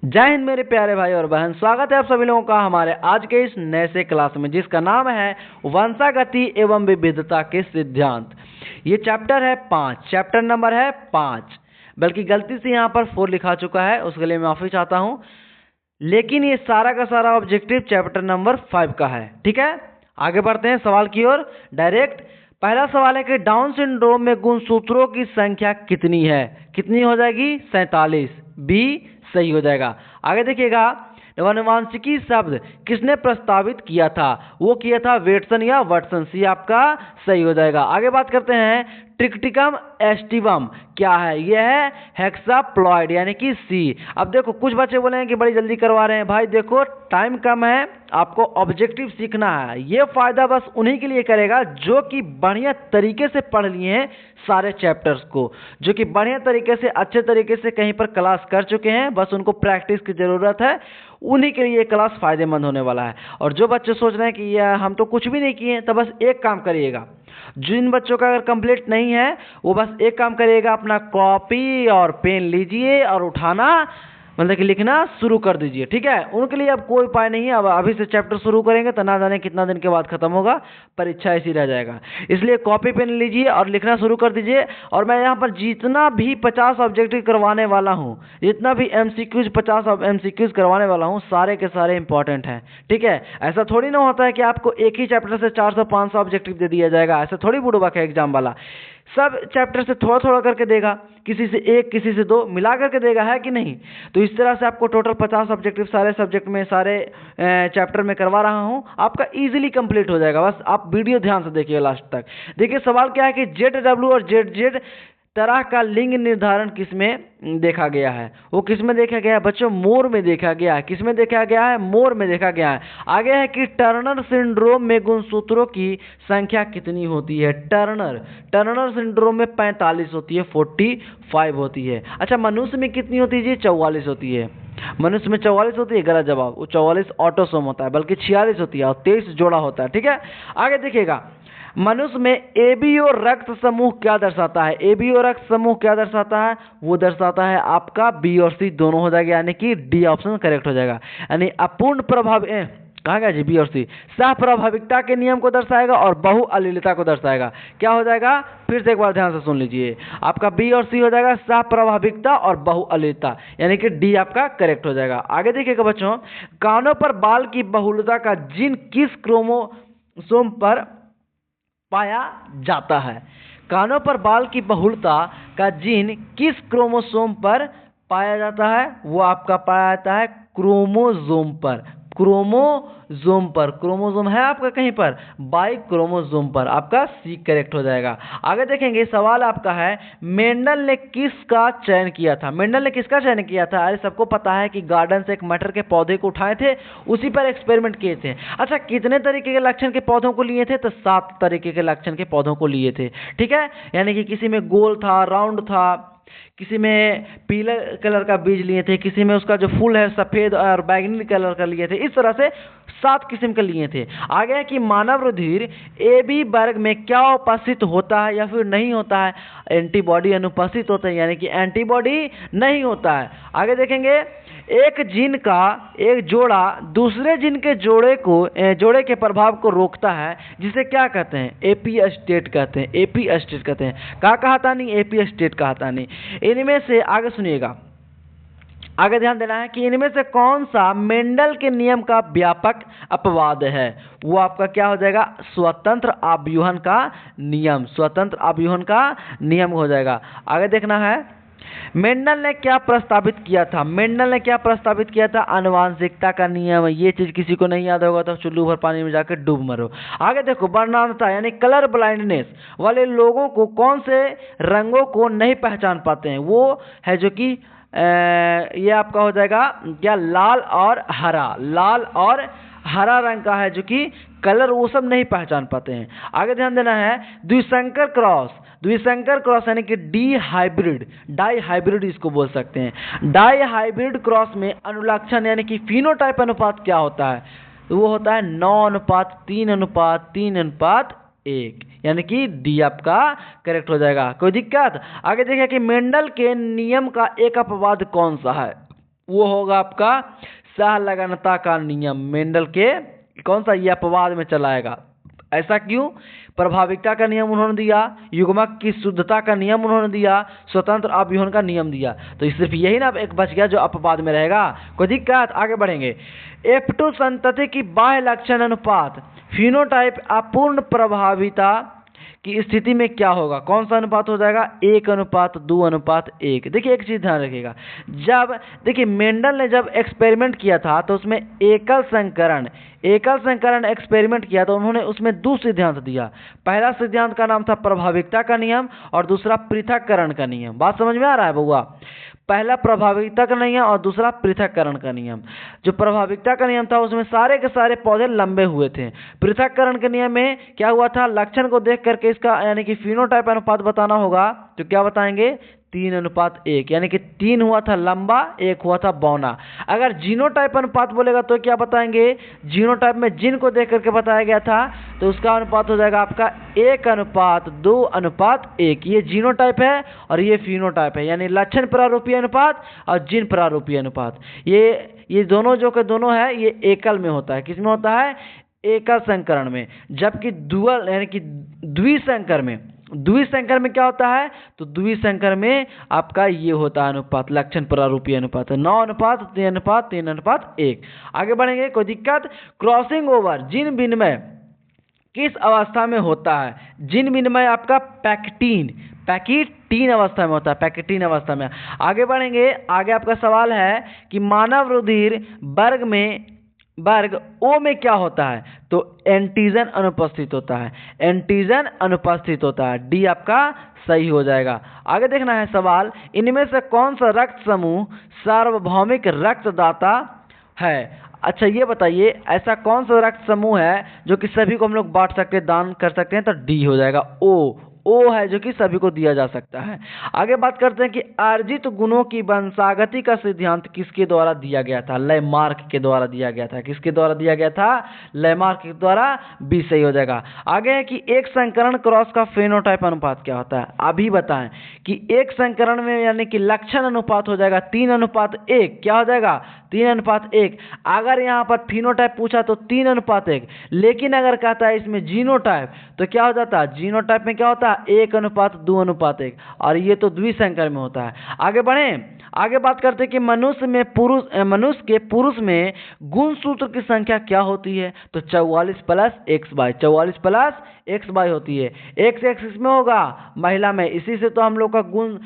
जय हिंद मेरे प्यारे भाई और बहन, स्वागत है आप सभी लोगों का हमारे आज के इस नए से क्लास में, जिसका नाम है वंशागति एवं विविधता के सिद्धांत। ये चैप्टर है 5, चैप्टर नंबर है 5, बल्कि गलती से यहाँ पर 4 लिखा चुका है, उसके लिए मैं माफी चाहता हूँ। लेकिन ये सारा का सारा ऑब्जेक्टिव चैप्टर नंबर 5 का है। ठीक है, आगे बढ़ते हैं सवाल की ओर डायरेक्ट। पहला सवाल है कि डाउन सिंड्रोम में गुणसूत्रों की संख्या कितनी है? कितनी हो जाएगी? 47। बी सही हो जाएगा। आगे देखिएगा, अनुवांशिकी शब्द किसने प्रस्तावित किया था? वो किया था वेटसन या वटसन। सी आपका सही हो जाएगा। आगे बात करते हैं, ट्रिक्टिकम एस्टिवम क्या है? यह है हेक्साप्लॉइड यानी कि सी। अब देखो, कुछ बच्चे बोलेंगे कि बड़ी जल्दी करवा रहे हैं। भाई देखो, टाइम कम है, आपको ऑब्जेक्टिव सीखना है। ये फायदा बस उन्हीं के लिए करेगा जो कि बढ़िया तरीके से पढ़ लिए हैं सारे चैप्टर्स को, जो कि बढ़िया तरीके से अच्छे तरीके से कहीं पर क्लास कर चुके हैं, बस उनको प्रैक्टिस की ज़रूरत है। उन्हीं के लिए ये क्लास फ़ायदेमंद होने वाला है। और जो बच्चे सोच रहे हैं कि यार हम तो कुछ भी नहीं किए, तो बस एक काम करिएगा। जिन बच्चों का अगर कंप्लीट नहीं है, वो बस एक काम करिएगा, अपना कॉपी और पेन लीजिए और उठाना, मतलब कि लिखना शुरू कर दीजिए। ठीक है, उनके लिए अब कोई उपाय नहीं है। अब अभी से चैप्टर शुरू करेंगे तो ना जाने कितना दिन के बाद खत्म होगा, परीक्षा ऐसी रह जाएगा। इसलिए कॉपी पेन लीजिए और लिखना शुरू कर दीजिए। और मैं यहाँ पर जितना भी 50 ऑब्जेक्टिव करवाने वाला हूँ, जितना भी एमसीक्यूज 50 एमसीक्यूज करवाने वाला हूँ, सारे के सारे इंपॉर्टेंट हैं। ठीक है, ऐसा थोड़ी ना होता है कि आपको एक ही चैप्टर से 400-500 ऑब्जेक्टिव दे दिया जाएगा। ऐसा थोड़ी बुड़बक है एग्जाम वाला। सब चैप्टर से थोड़ा थोड़ा करके देगा, किसी से 1 किसी से 2 मिला करके देगा, है कि नहीं? तो इस तरह से आपको टोटल 50 ऑब्जेक्टिव सारे सब्जेक्ट में, सारे चैप्टर में करवा रहा हूं। आपका इजीली कंप्लीट हो जाएगा। बस आप वीडियो ध्यान से देखिए लास्ट तक। देखिए सवाल क्या है कि ZW और ZZ तरह का लिंग निर्धारण किसमें देखा गया है? वो किसमें देखा गया है बच्चों? मोर में देखा गया है। किसमें देखा गया है? मोर में देखा गया है। आगे है कि टर्नर सिंड्रोम में गुणसूत्रों की संख्या कितनी होती है? टर्नर सिंड्रोम में 45 होती है, 45 होती है। अच्छा, मनुष्य में कितनी होती है जी? 44 होती है। मनुष्य में 44 होती है, गलत जवाब। वो 44 ऑटोसोम होता है, बल्कि 46 होती है और 23 जोड़ा होता है। ठीक है, आगे देखिएगा, मनुष्य में एबीओ रक्त समूह क्या दर्शाता है? एबीओ रक्त समूह क्या दर्शाता है? वो दर्शाता है आपका बी और सी दोनों हो जाएगा, यानी कि डी ऑप्शन करेक्ट हो जाएगा। यानी अपूर्ण प्रभाव कहा गया जी? बी और सी सह प्रभाविकता के नियम को दर्शाएगा और बहुअलीलता को दर्शाएगा। क्या हो जाएगा? फिर से एक बार ध्यान से सुन लीजिए, आपका बी और सी हो जाएगा सह प्रभाविकता और बहुअलीलता, यानी कि डी आपका करेक्ट हो जाएगा। आगे देखिएगा बच्चों, कानों पर बाल की बहुलता का जीन किस क्रोमोसोम पर पाया जाता है? कानों पर बाल की बहुलता का जीन किस क्रोमोसोम पर पाया जाता है? वो आपका पाया जाता है क्रोमोसोम पर। क्रोमोसोम है आपका कहीं पर? बाई क्रोमोसोम पर। आपका सी करेक्ट हो जाएगा। आगे देखेंगे, सवाल आपका है, मेंडल ने किसका चयन किया था? मेंडल ने किसका चयन किया था? अरे सबको पता है कि गार्डन से एक मटर के पौधे को उठाए थे, उसी पर एक्सपेरिमेंट किए थे। अच्छा, कितने तरीके के लक्षण के पौधों को लिए थे? तो 7 तरीके के लक्षण के पौधों को लिए थे। ठीक है, यानी कि किसी में गोल था, राउंड था, किसी में पीले कलर का बीज लिए थे, किसी में उसका जो फूल है सफेद और बैगनी कलर का लिए थे। इस तरह से 7 किस्म के लिए थे। आगे है कि मानव रुधिर ए बी वर्ग में क्या उपस्थित होता है या फिर नहीं होता है? एंटीबॉडी अनुपस्थित होता है, यानी कि एंटीबॉडी नहीं होता है। आगे देखेंगे, एक जीन का एक जोड़ा दूसरे जीन के जोड़े के प्रभाव को रोकता है, जिसे क्या कहते हैं? एपी स्टेट कहते हैं। एपी स्टेट कहते हैं। क्या कहता नहीं? एपी स्टेट कहता नहीं। इनमें से आगे सुनिएगा, आगे ध्यान देना है कि इनमें से कौन सा मेंडल के नियम का व्यापक अपवाद है? वो आपका क्या हो जाएगा? स्वतंत्र आव्यूहन का नियम। स्वतंत्र आव्यूहन का नियम हो जाएगा। आगे देखना है, मेंडल ने क्या प्रस्तावित किया था? मेंडल ने क्या प्रस्तावित किया था? आनुवांशिकता का नियम। ये चीज किसी को नहीं याद होगा तो चुल्लू भर पानी में जाकर डूब मरो। आगे देखो, वर्णांधता यानी कलर ब्लाइंडनेस वाले लोगों को कौन से रंगों को नहीं पहचान पाते हैं? वो है जो कि ये आपका हो जाएगा क्या? लाल और हरा रंग का है, जो कि कलर वो सब नहीं पहचान पाते हैं। आगे ध्यान देना है, द्विसंकर क्रॉस यानी कि डाई हाइब्रिड इसको बोल सकते हैं। डाई हाइब्रिड क्रॉस में अनुलक्षण यानी कि फिनोटाइप अनुपात क्या होता है? तो वो होता है 9:3:3:1, यानी कि डी आपका करेक्ट हो जाएगा। कोई दिक्कत? आगे देखिए कि मेंडल के नियम का एक अपवाद कौन सा है? वो होगा आपका सहलगनता का नियम। मेंडल के कौन सा, ये अपवाद में चलाएगा। ऐसा क्यों? प्रभाविकता का नियम उन्होंने दिया, युग्मक की शुद्धता का नियम उन्होंने दिया, स्वतंत्र अपव्यूहन का नियम दिया। तो सिर्फ यही ना एक बच गया जो अपवाद में रहेगा। कोई दिक्कत? आगे बढ़ेंगे। F2 संतति की बाह्य लक्षण अनुपात फिनोटाइप अपूर्ण प्रभाविता की स्थिति में क्या होगा? कौन सा अनुपात हो जाएगा? 1:2:1। देखिए एक चीज ध्यान रखिएगा, जब देखिए मेंडल ने जब एक्सपेरिमेंट किया था तो उसमें एकल संकरण एक्सपेरिमेंट किया तो उन्होंने उसमें दो सिद्धांत दिया। पहला सिद्धांत का नाम था प्रभाविकता का नियम और दूसरा पृथक्करण का नियम। बात समझ में आ रहा है बउआ? पहला प्रभाविकता का नियम और दूसरा पृथक्करण का नियम। जो प्रभाविकता का नियम था उसमें सारे के सारे पौधे लंबे हुए थे। पृथक्करण के नियम में क्या हुआ था? लक्षण को देख करके इसका यानी कि फिनोटाइप अनुपात बताना होगा। तो क्या बताएंगे? 3:1, यानी कि 3 हुआ था लंबा, 1 हुआ था बौना। अगर जीनोटाइप अनुपात बोलेगा तो क्या बताएंगे? जीनोटाइप में जीन को देख करके बताया गया था तो उसका अनुपात हो जाएगा आपका 1:2:1। ये जीनोटाइप है और ये फिनोटाइप है, यानी लक्षण प्रारूपीय अनुपात और जीन प्रारूपीय अनुपात। ये दोनों जो के दोनों है ये एकल में होता है। किस में होता है? एकल संकरण में। जबकि डुअल यानी कि द्विसंकर में क्या होता है? तो द्विसंकर में आपका ये होता है अनुपात, लक्षण प्रारूपीय अनुपात 9:3:3:1। आगे बढ़ेंगे, कोई दिक्कत? क्रॉसिंग ओवर जीन विनिमय किस अवस्था में होता है? जीन विनिमय आपका पैकिटीन अवस्था में होता है, पैकिटीन अवस्था में। आगे बढ़ेंगे, आगे आपका सवाल है कि मानव रुधिर वर्ग ओ में क्या होता है? तो एंटीजन अनुपस्थित होता है, डी आपका सही हो जाएगा। आगे देखना है सवाल, इनमें से कौन सा रक्त समूह सार्वभौमिक रक्तदाता है? अच्छा ये बताइए, ऐसा कौन सा रक्त समूह है जो कि सभी को हम लोग बांट सकते हैं, दान कर सकते हैं? तो डी हो जाएगा, ओ है जो कि सभी को दिया जा सकता है। आगे बात करते हैं कि अर्जित गुणों की वंशागति का सिद्धांत किसके द्वारा दिया गया था? लैमार्क के द्वारा दिया गया था। किसके द्वारा दिया गया था? लैमार्क के द्वारा। बी सही हो जाएगा। आगे है कि एक संकरण क्रॉस का फेनोटाइप अनुपात क्या होता है? अभी बताएं कि एक संकरण में यानी कि लक्षण अनुपात हो जाएगा 3:1। क्या हो जाएगा? 3:1। अगर यहाँ पर फिनोटाइप पूछा तो 3:1, लेकिन अगर कहता है इसमें जीनोटाइप तो क्या हो जाता है? जीनोटाइप में क्या होता है? 1:2:1। और ये तो द्विसंकर में होता है। आगे बढ़ें, आगे बात करते हैं कि मनुष्य के पुरुष में गुणसूत्र की संख्या क्या होती है? तो 44 + XY होती है। X एक्सिस में होगा, महिला में, इसी से तो हम लोग का गुण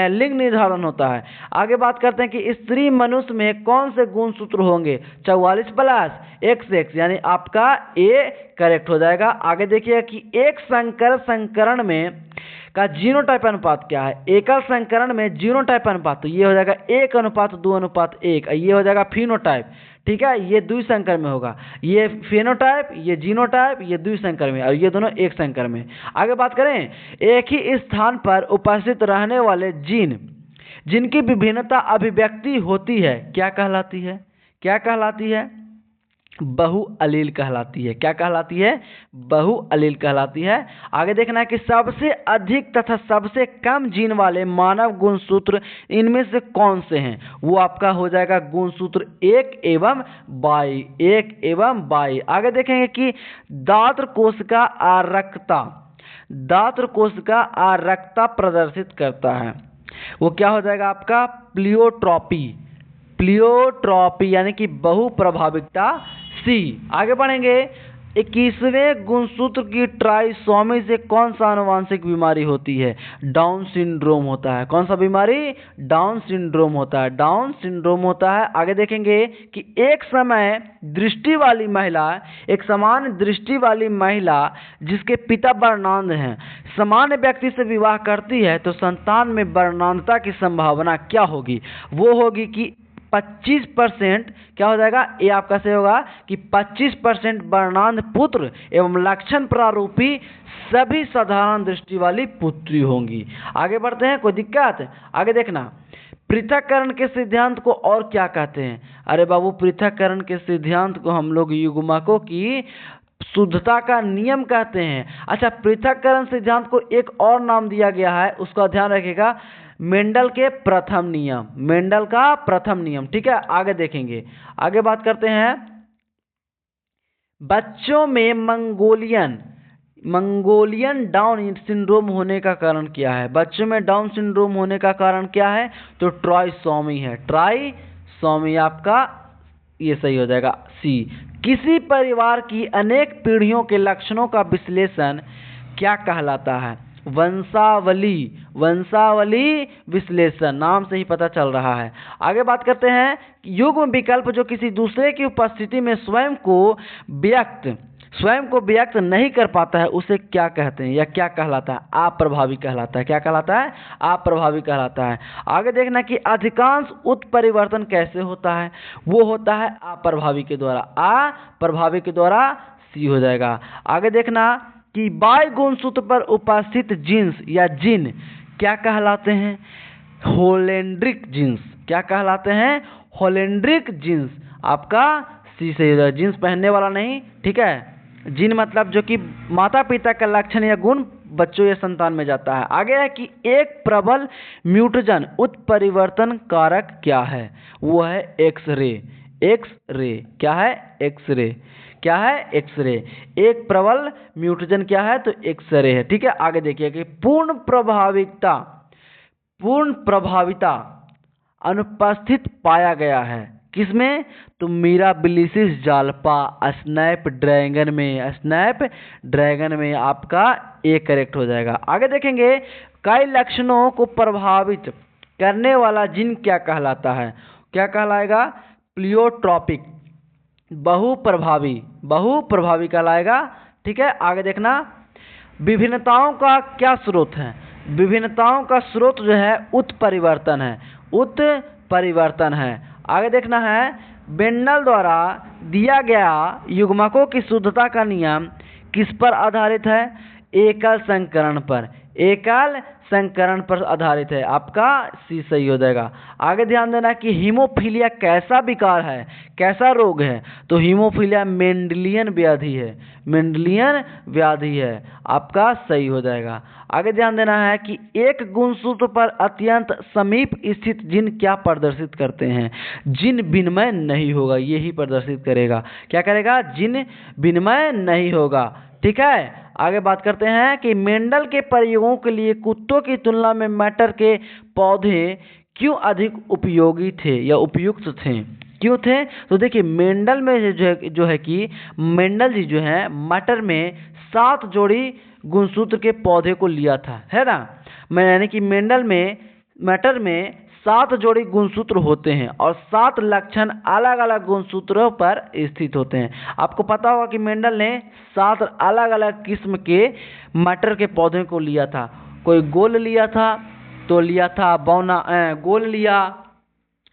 लिंग निर्धारण होता है। आगे बात करते हैं कि स्त्री मनुष्य में कौन से गुणसूत्र होंगे? 44 + XX, यानी आपका ए करेक्ट हो जाएगा। आगे देखिए कि एक संकरण में का जीनोटाइप अनुपात क्या है? एकल संकरण में जीनोटाइप अनुपात तो ये हो जाएगा 1:2:1, ये हो जाएगा फिनोटाइप। ठीक है, ये द्विसंकर में होगा। ये फेनोटाइप, ये जीनोटाइप, ये द्विसंकर में, और ये दोनों एक संकर में। आगे बात करें, एक ही स्थान पर उपस्थित रहने वाले जीन जिनकी विभिन्नता अभिव्यक्ति होती है क्या कहलाती है? बहुअलील कहलाती है। क्या कहलाती है? बहुअलील कहलाती है। आगे देखना है कि सबसे अधिक तथा सबसे कम जीन वाले मानव गुणसूत्र इनमें से कौन से हैं? वो आपका हो जाएगा गुणसूत्र 1 एवं 22। आगे देखेंगे कि दात्र कोश का आरक्ता प्रदर्शित करता है। वो क्या हो जाएगा आपका? प्लियोट्रॉपी, यानी कि बहुप्रभाविकता सी। आगे बढ़ेंगे, 21वें गुणसूत्र की ट्राइसोमी से कौन सा आनुवांशिक बीमारी होती है? डाउन सिंड्रोम होता है। कौन सा बीमारी? डाउन सिंड्रोम होता है। आगे देखेंगे कि एक समान दृष्टि वाली महिला जिसके पिता वर्णांध हैं सामान्य व्यक्ति से विवाह करती है तो संतान में वर्णांधता की संभावना क्या होगी? वो होगी कि 25%। क्या हो जाएगा? ये आपका से होगा कि 25% वर्णांध पुत्र एवं लक्षण प्रारूपी सभी साधारण दृष्टि वाली पुत्री होंगी। आगे बढ़ते हैं, कोई दिक्कत? आगे देखना, पृथक्करण के सिद्धांत को और क्या कहते हैं? अरे बाबू, पृथक्करण के सिद्धांत को हम लोग युग्मकों की शुद्धता का नियम कहते हैं। अच्छा, पृथक्करण सिद्धांत को एक और नाम दिया गया है, उसका ध्यान रखिएगा। मेंडल के प्रथम नियम, मेंडल का प्रथम नियम। ठीक है, आगे देखेंगे, आगे बात करते हैं। बच्चों में मंगोलियन डाउन सिंड्रोम होने का कारण क्या है? बच्चों में डाउन सिंड्रोम होने का कारण क्या है? तो ट्राइसोमी है, ट्राइसोमी आपका ये सही हो जाएगा सी। किसी परिवार की अनेक पीढ़ियों के लक्षणों का विश्लेषण क्या कहलाता है? वंशावली विश्लेषण, नाम से ही पता चल रहा है। आगे बात करते हैं, युग्म विकल्प जो किसी दूसरे की उपस्थिति में स्वयं को व्यक्त नहीं कर पाता है उसे क्या कहते हैं या क्या कहलाता है? अप्रभावी कहलाता है। क्या कहलाता है? अप्रभावी कहलाता है। आगे देखना कि अधिकांश उत्परिवर्तन कैसे होता है? वो होता है अप्रभावी के द्वारा, अप्रभावी के द्वारा सी हो जाएगा। आगे देखना कि बाह्य गुणसूत्र पर उपस्थित जीन्स या जीन क्या कहलाते हैं? Holandric genes. क्या कहलाते हैं? होलेंड्रिक जीन्स, आपका सी से हो जाएगा, जीन्स पहनने वाला नहीं। ठीक है, जीन मतलब जो कि माता पिता का लक्षण या गुण बच्चों या संतान में जाता है। आगे है कि एक प्रबल म्यूटेशन उत्परिवर्तन कारक क्या है? वो है एक्सरे। क्या है? एक्सरे। क्या है? एक्सरे। एक प्रबल म्यूटेशन क्या है? तो एक्सरे है। ठीक है, आगे देखिए कि पूर्ण प्रभाविता अनुपस्थित पाया गया है किसमें? तो मिराबिलिसिस जाल्पा, स्नैपड्रैगन में आपका ए करेक्ट हो जाएगा। आगे देखेंगे, कई लक्षणों को प्रभावित करने वाला जीन क्या कहलाता है? क्या कहलाएगा? प्लियोट्रॉपिक, बहुप्रभावी कहलाएगा। ठीक है, आगे देखना, विभिन्नताओं का क्या स्रोत है? विभिन्नताओं का स्रोत जो है उत्परिवर्तन है। आगे देखना है, बेंडल द्वारा दिया गया युग्मकों की शुद्धता का नियम किस पर आधारित है? एकल संकरण पर आधारित है। आपका सी सही हो जाएगा। आगे ध्यान देना कि हीमोफीलिया कैसा विकार है, कैसा रोग है? तो हीमोफीलिया मेंडेलियन व्याधि है, आपका सही हो जाएगा। आगे ध्यान देना है कि एक गुणसूत्र पर अत्यंत समीप स्थित जीन क्या प्रदर्शित करते हैं? जीन विनिमय नहीं होगा, यही प्रदर्शित करेगा। क्या करेगा? जीन विनिमय नहीं होगा। ठीक है, आगे बात करते हैं कि मेंडल के प्रयोगों के लिए कुत्तों की तुलना में मैटर के पौधे क्यों अधिक उपयोगी थे या उपयुक्त थे? क्यों थे? तो देखिए, मेंडल में जो है कि मेंडल जी जो है मैटर में 7 जोड़ी गुणसूत्र के पौधे को लिया था, है ना। यानी कि मैटर में 7 जोड़ी गुणसूत्र होते हैं और 7 लक्षण अलग अलग गुणसूत्रों पर स्थित होते हैं। आपको पता होगा कि मेंडल ने 7 अलग अलग किस्म के मटर के पौधे को लिया था। कोई गोल लिया था, तो लिया था बौना, गोल लिया,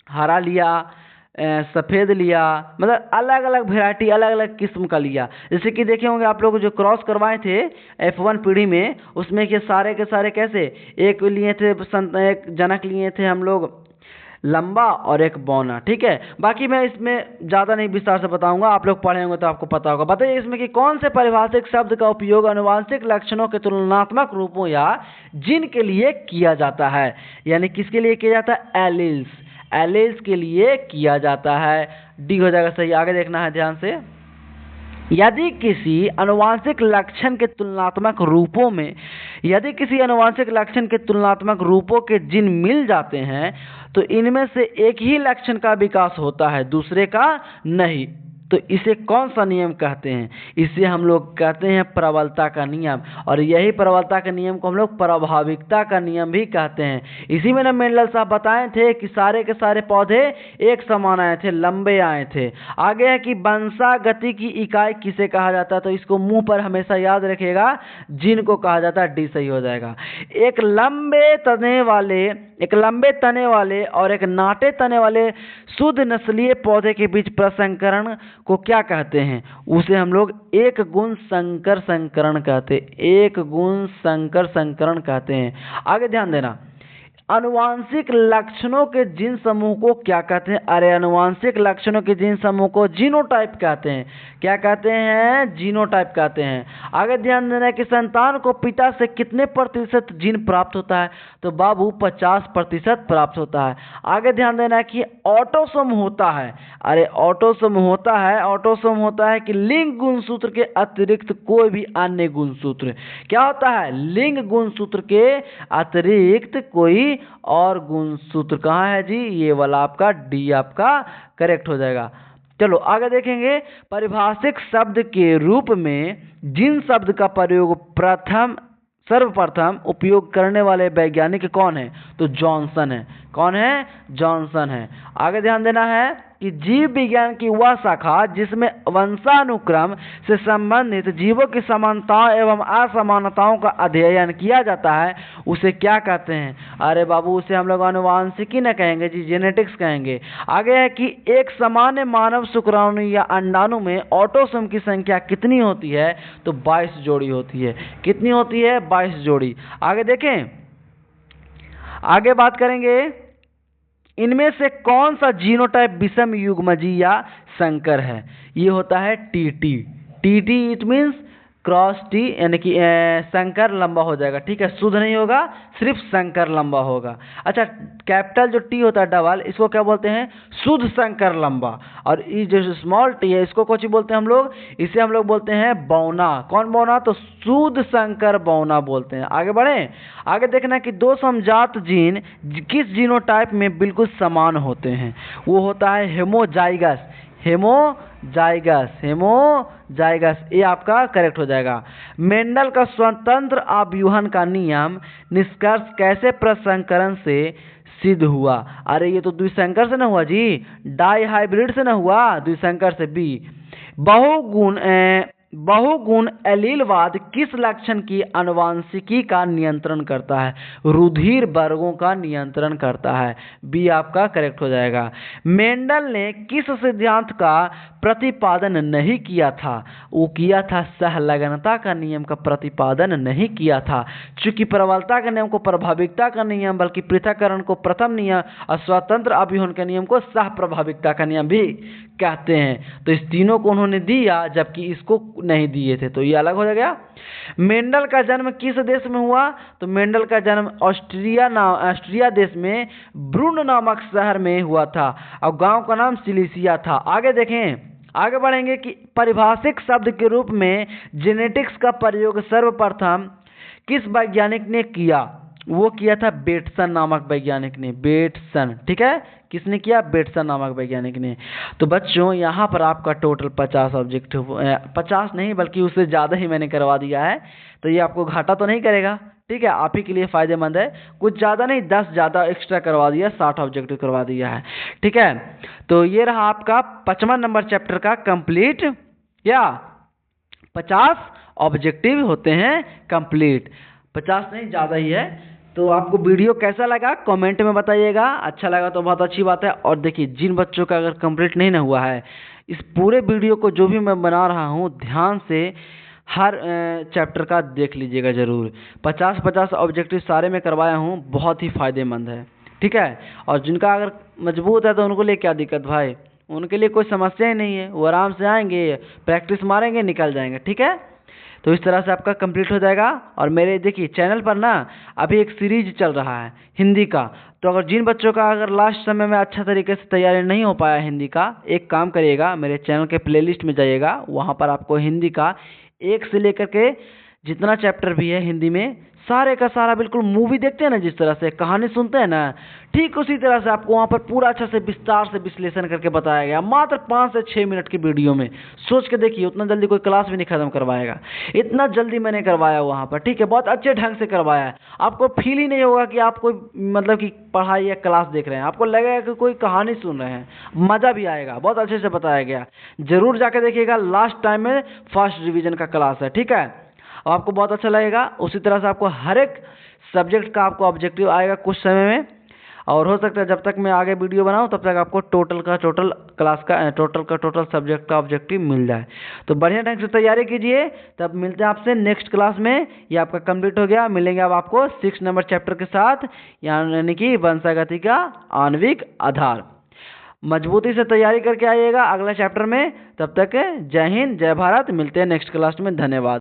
हरा लिया, सफ़ेद लिया, मतलब अलग अलग वेराइटी, अलग अलग किस्म का लिया। जैसे कि देखे होंगे आप लोग जो क्रॉस करवाए थे F1 पीढ़ी में, उसमें के सारे कैसे, एक लिए थे एक जनक लिए थे हम लोग लंबा और एक बौना। ठीक है, बाकी मैं इसमें ज़्यादा नहीं विस्तार से बताऊंगा, आप लोग पढ़े होंगे तो आपको पता होगा। बताइए इसमें कि कौन से पारिभाषिक शब्द का उपयोग आनुवंशिक लक्षणों के तुलनात्मक रूपों या जीन के लिए किया जाता है? यानी किसके लिए किया जाता है? एलील्स के लिए किया जाता है। डी हो जाएगा सही। आगे देखना है ध्यान से, यदि किसी आनुवंशिक लक्षण के तुलनात्मक रूपों के जीन मिल जाते हैं तो इनमें से एक ही लक्षण का विकास होता है, दूसरे का नहीं। तो इसे कौन सा नियम कहते हैं? इसे हम लोग कहते हैं प्रबलता का नियम, और यही प्रबलता के नियम को हम लोग प्रभाविकता का नियम भी कहते हैं। इसी में ना मेंडल साहब बताए थे कि सारे के सारे पौधे एक समान आए थे, लंबे आए थे। आगे है कि वंशागति की इकाई किसे कहा जाता है? तो इसको मुंह पर हमेशा याद रखिएगा, जीन को कहा जाता है। डी सही हो जाएगा। एक लंबे तने वाले और एक नाटे तने वाले शुद्ध नस्लीय पौधे के बीच प्रसंकरण को क्या कहते हैं? उसे हम लोग एक गुण संकर संकरण कहते हैं। आगे ध्यान देना, अनुवांशिक लक्षणों के जीन समूह को क्या कहते हैं? अरे अनुवांशिक लक्षणों के जीन समूह को जीनोटाइप कहते हैं। क्या कहते हैं? जीनोटाइप कहते हैं। आगे ध्यान देना है कि संतान को पिता से कितने प्रतिशत जीन प्राप्त होता है? तो बाबू 50% प्राप्त होता है। आगे ध्यान देना है कि ऑटोसोम होता है। अरे ऑटोसोम होता है, ऑटोसोम होता है कि लिंग गुणसूत्र के अतिरिक्त कोई भी अन्य गुणसूत्र। क्या होता है? लिंग गुणसूत्र के अतिरिक्त कोई और गुणसूत्र। कहाँ है जी? ये वाला आपका डी आपका करेक्ट हो जाएगा। चलो आगे देखेंगे। परिभाषिक शब्द के रूप में जिन शब्द का प्रयोग सर्वप्रथम उपयोग करने वाले वैज्ञानिक कौन है? तो जॉनसन है। कौन है? जॉनसन है। आगे ध्यान देना है कि जीव विज्ञान की वह शाखा जिसमें वंशानुक्रम से संबंधित जीवों की समानताओं एवं असमानताओं का अध्ययन किया जाता है, उसे क्या कहते हैं? अरे बाबू उसे हम लोग आनुवांशिकी न कहेंगे जी, जेनेटिक्स कहेंगे। आगे है कि एक सामान्य मानव शुक्राणु या अंडाणु में ऑटोसोम की संख्या कितनी होती है? तो 22 जोड़ी होती है। कितनी होती है? 22 जोड़ी। आगे देखें, आगे बात करेंगे इनमें से कौन सा जीनोटाइप विषम युग्मजी या संकर है? ये होता है TT. TT it means cross T, यानी कि संकर लंबा हो जाएगा। ठीक है, शुद्ध नहीं होगा, सिर्फ संकर लंबा होगा। अच्छा, कैपिटल जो टी होता है डबल, इसको क्या बोलते हैं? शुद्ध संकर लंबा। और ये जो स्मॉल टी है इसको कौन सी बोलते हैं हम लोग? इसे हम लोग बोलते हैं बौना। कौन बौना? तो शुद्ध संकर बौना बोलते हैं। आगे बढ़े, आगे देखना कि दो समजात जीन किस जीनोटाइप में बिल्कुल समान होते हैं? वो होता है हेमोजाइगस। हेमोजाइगस ये आपका करेक्ट हो जाएगा। मेंडल का स्वतंत्र आव्यूहन का नियम निष्कर्ष कैसे प्रसंकरण से सिद्ध हुआ? अरे ये तो द्विसंकर से न हुआ जी, डाई हाइब्रिड से न हुआ, द्विसंकर से। बी, बहुगुण एलीलवाद किस लक्षण की आनुवांशिकी का नियंत्रण करता है? रुधिर वर्गों का नियंत्रण करता है। बी आपका करेक्ट हो जाएगा। मेंडल ने किस सिद्धांत का प्रतिपादन नहीं किया था? वो किया था सहलग्नता का नियम का प्रतिपादन नहीं किया था। चूंकि प्रबलता के नियम को प्रभाविकता का नियम, बल्कि पृथक्करण को प्रथम नियम और स्वतंत्र अभिहन के नियम को सह प्रभाविकता का नियम भी कहते हैं। तो इस तीनों को उन्होंने दिया, जबकि इसको नहीं दिए थे, तो ये अलग हो गया। मेंडल का जन्म किस देश में हुआ? तो मेंडल का जन्म ऑस्ट्रिया देश में ब्रुन नामक शहर में हुआ था और गांव का नाम सिलिसिया था। आगे देखें, आगे बढ़ेंगे कि परिभाषिक शब्द के रूप में जेनेटिक्स का प्रयोग सर्वप्रथम किस वैज्ञानिक ने किया? वो किया था बेटसन नामक वैज्ञानिक ने। बेटसन, ठीक है, किसने किया? बेटसन नामक वैज्ञानिक ने। तो बच्चों यहाँ पर आपका टोटल 50 ऑब्जेक्टिव, 50 नहीं बल्कि उससे ज़्यादा ही मैंने करवा दिया है। तो ये आपको घाटा तो नहीं करेगा, ठीक है, आप ही के लिए फ़ायदेमंद है। कुछ ज़्यादा नहीं, 10 ज़्यादा एक्स्ट्रा करवा दिया, 60 ऑब्जेक्टिव करवा दिया है, ठीक है। तो ये रहा आपका 55 नंबर चैप्टर का कंप्लीट, या 50 ऑब्जेक्टिव होते हैं कंप्लीट, 50 नहीं ज़्यादा ही है। तो आपको वीडियो कैसा लगा कमेंट में बताइएगा। अच्छा लगा तो बहुत अच्छी बात है। और देखिए, जिन बच्चों का अगर कंप्लीट नहीं ना हुआ है, इस पूरे वीडियो को जो भी मैं बना रहा हूँ ध्यान से हर चैप्टर का देख लीजिएगा ज़रूर। 50-50 ऑब्जेक्टिव सारे में करवाया हूँ, बहुत ही फ़ायदेमंद है, ठीक है। और जिनका अगर मजबूत है तो उनको लिए क्या दिक्कत भाई, उनके लिए कोई समस्या ही नहीं है, वो आराम से आएंगे, प्रैक्टिस मारेंगे, निकल जाएंगे, ठीक है। तो इस तरह से आपका कंप्लीट हो जाएगा। और मेरे देखिए चैनल पर ना अभी एक सीरीज चल रहा है हिंदी का, तो अगर जिन बच्चों का अगर लास्ट समय में अच्छा तरीके से तैयारी नहीं हो पाया हिंदी का, एक काम करिएगा, मेरे चैनल के प्लेलिस्ट में जाइएगा, वहाँ पर आपको हिंदी का 1 से लेकर के जितना चैप्टर भी है हिंदी में सारे का सारा, बिल्कुल मूवी देखते हैं ना जिस तरह से कहानी सुनते हैं ना, ठीक उसी तरह से आपको वहाँ पर पूरा अच्छा से विस्तार से विश्लेषण करके बताया गया, मात्र 5 से 6 मिनट की वीडियो में। सोच के देखिए, उतना जल्दी कोई क्लास भी नहीं खत्म करवाएगा, इतना जल्दी मैंने करवाया वहाँ पर, ठीक है, बहुत अच्छे ढंग से करवाया है। आपको फील ही नहीं होगा कि आप कोई मतलब कि पढ़ाई या क्लास देख रहे हैं, आपको लगेगा कि कोई कहानी सुन रहे हैं, मज़ा भी आएगा, बहुत अच्छे से बताया गया। जरूर जाके देखिएगा, लास्ट टाइम में फर्स्ट डिवीजन का क्लास है, ठीक है, आपको बहुत अच्छा लगेगा। उसी तरह से आपको हर एक सब्जेक्ट का आपको ऑब्जेक्टिव आएगा कुछ समय में। और हो सकता है जब तक मैं आगे वीडियो बनाऊं तब तक आपको टोटल का सब्जेक्ट का ऑब्जेक्टिव मिल जाए। तो बढ़िया ढंग से तैयारी कीजिए। तब मिलते हैं आपसे नेक्स्ट क्लास में। ये आपका कंप्लीट हो गया। मिलेंगे अब आपको 6 नंबर चैप्टर के साथ, यानी कि वंशागति का आणविक आधार। मजबूती से तैयारी करके आइएगा अगला चैप्टर में। तब तक जय हिंद, जय भारत। मिलते हैं नेक्स्ट क्लास में। धन्यवाद।